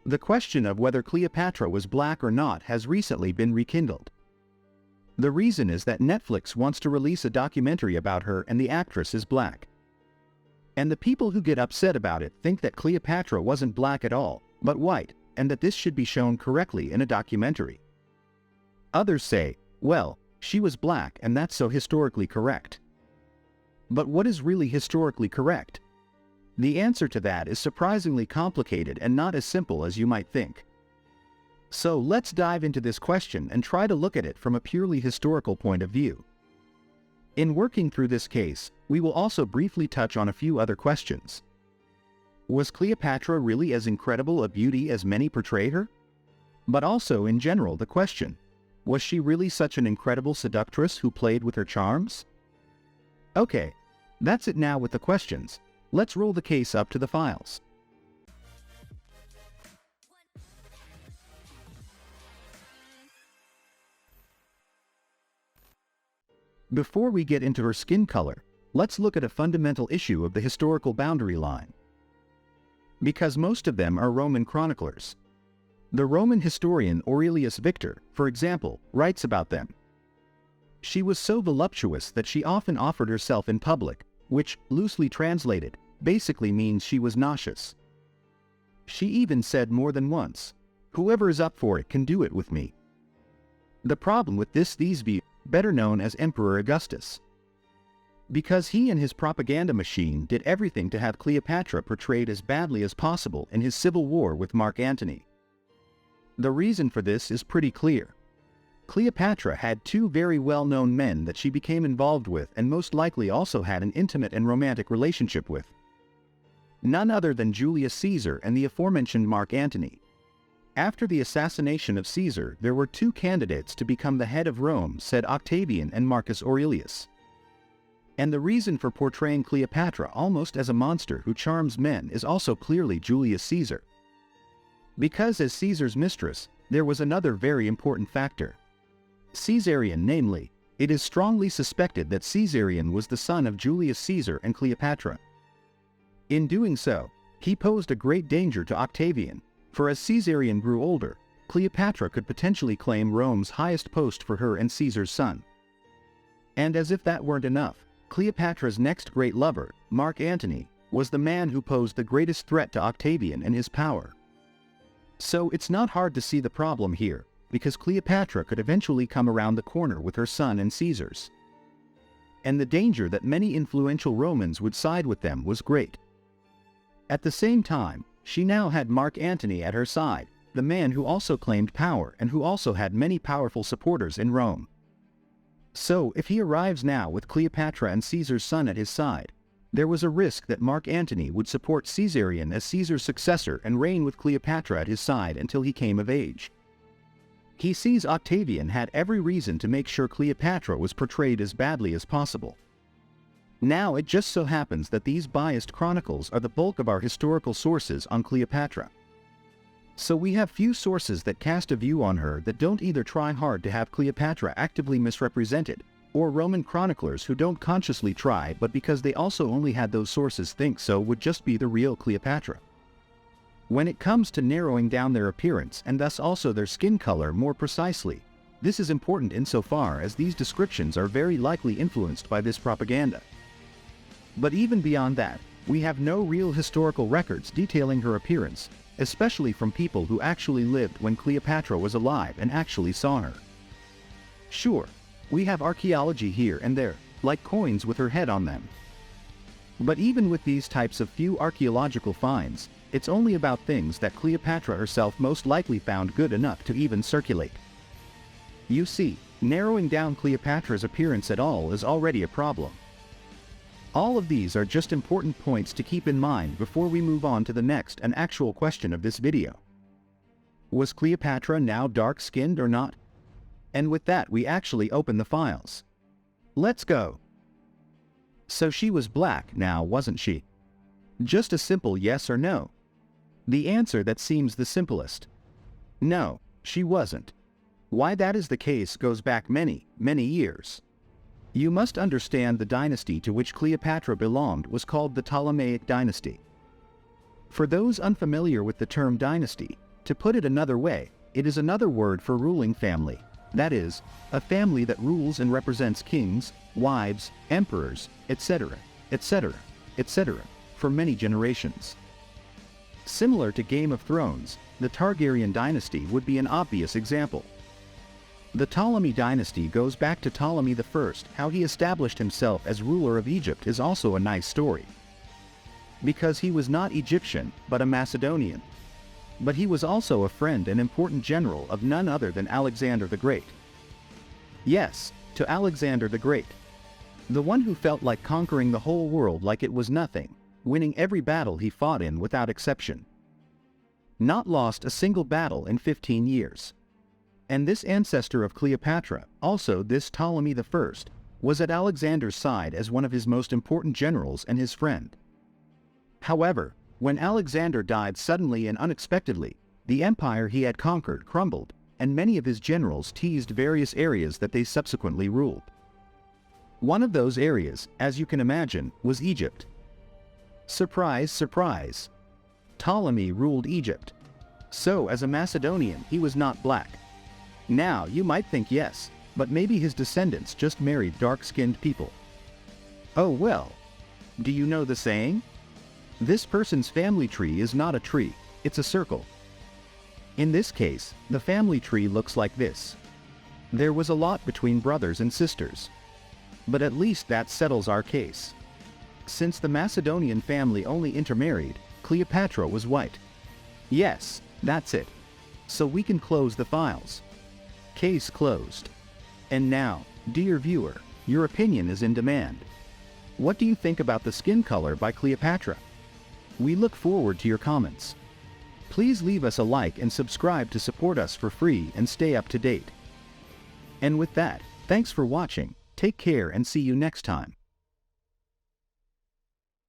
The question of whether Cleopatra was black or not has recently been rekindled. The reason is that Netflix wants to release a documentary about her and the actress is black. And the people who get upset about it think that Cleopatra wasn't black at all, but white, and that this should be shown correctly in a documentary. Others say, well, she was black and that's so historically correct. But what is really historically correct? The answer to that is surprisingly complicated and not as simple as you might think. So let's dive into this question and try to look at it from a purely historical point of view. In working through this case, we will also briefly touch on a few other questions. Was Cleopatra really as incredible a beauty as many portray her? But also, in general, the question, was she really such an incredible seductress who played with her charms? Okay, that's it now with the questions. Let's roll the case up to the files. Before we get into her skin color, let's look at a fundamental issue of the historical boundary line. Because most of them are Roman chroniclers. The Roman historian Aurelius Victor, for example, writes about them. She was so voluptuous that she often offered herself in public, which, loosely translated, basically means she was nauseous. She even said more than once, "Whoever is up for it can do it with me." The problem with these views, better known as Emperor Augustus, because he and his propaganda machine did everything to have Cleopatra portrayed as badly as possible in his civil war with Mark Antony. The reason for this is pretty clear. Cleopatra had two very well-known men that she became involved with and most likely also had an intimate and romantic relationship with. None other than Julius Caesar and the aforementioned Mark Antony. After the assassination of Caesar, there were two candidates to become the head of Rome, said Octavian and Marcus Aurelius. And the reason for portraying Cleopatra almost as a monster who charms men is also clearly Julius Caesar. Because as Caesar's mistress, there was another very important factor. Caesarion, namely, it is strongly suspected that Caesarion was the son of Julius Caesar and Cleopatra. In doing so, he posed a great danger to Octavian, for as Caesarion grew older, Cleopatra could potentially claim Rome's highest post for her and Caesar's son. And as if that weren't enough, Cleopatra's next great lover, Mark Antony, was the man who posed the greatest threat to Octavian and his power. So it's not hard to see the problem here, because Cleopatra could eventually come around the corner with her son and Caesar's. And the danger that many influential Romans would side with them was great. At the same time, she now had Mark Antony at her side, the man who also claimed power and who also had many powerful supporters in Rome. So if he arrives now with Cleopatra and Caesar's son at his side, there was a risk that Mark Antony would support Caesarion as Caesar's successor and reign with Cleopatra at his side until he came of age. He sees Octavian had every reason to make sure Cleopatra was portrayed as badly as possible. Now it just so happens that these biased chronicles are the bulk of our historical sources on Cleopatra. So we have few sources that cast a view on her that don't either try hard to have Cleopatra actively misrepresented, or Roman chroniclers who don't consciously try but because they also only had those sources think so would just be the real Cleopatra. When it comes to narrowing down their appearance and thus also their skin color more precisely, this is important insofar as these descriptions are very likely influenced by this propaganda. But even beyond that, we have no real historical records detailing her appearance, especially from people who actually lived when Cleopatra was alive and actually saw her. Sure, we have archaeology here and there, like coins with her head on them. But even with these types of few archaeological finds, it's only about things that Cleopatra herself most likely found good enough to even circulate. You see, narrowing down Cleopatra's appearance at all is already a problem. All of these are just important points to keep in mind before we move on to the next and actual question of this video. Was Cleopatra now dark-skinned or not? And with that we actually open the files. Let's go. So she was black now, wasn't she? Just a simple yes or no. The answer that seems the simplest. No, she wasn't. Why that is the case goes back many, many years. You must understand the dynasty to which Cleopatra belonged was called the Ptolemaic dynasty. For those unfamiliar with the term dynasty, To put it another way, it is another word for ruling family. That is, a family that rules and represents kings, wives, emperors, etc., etc., etc., for many generations. Similar to Game of Thrones, the Targaryen dynasty would be an obvious example. The Ptolemy dynasty goes back to Ptolemy I. How he established himself as ruler of Egypt is also a nice story. Because he was not Egyptian, but a Macedonian. But he was also a friend and important general of none other than Alexander the Great. Yes, to Alexander the Great. The one who felt like conquering the whole world like it was nothing, winning every battle he fought in without exception. Not lost a single battle in 15 years. And this ancestor of Cleopatra, also this Ptolemy I, was at Alexander's side as one of his most important generals and his friend. However, when Alexander died suddenly and unexpectedly, the empire he had conquered crumbled, and many of his generals teased various areas that they subsequently ruled. One of those areas, as you can imagine, was Egypt. Surprise, surprise! Ptolemy ruled Egypt. So as a Macedonian, he was not black. Now, you might think yes, but maybe his descendants just married dark-skinned people. Oh well. Do you know the saying? This person's family tree is not a tree, it's a circle. In this case, the family tree looks like this. There was a lot between brothers and sisters. But at least that settles our case. Since the Macedonian family only intermarried, Cleopatra was white. Yes, that's it. So we can close the files. Case closed. And now, dear viewer, your opinion is in demand. What do you think about the skin color by Cleopatra? We look forward to your comments. Please leave us a like and subscribe to support us for free and stay up to date. And with that, thanks for watching, take care and see you next time.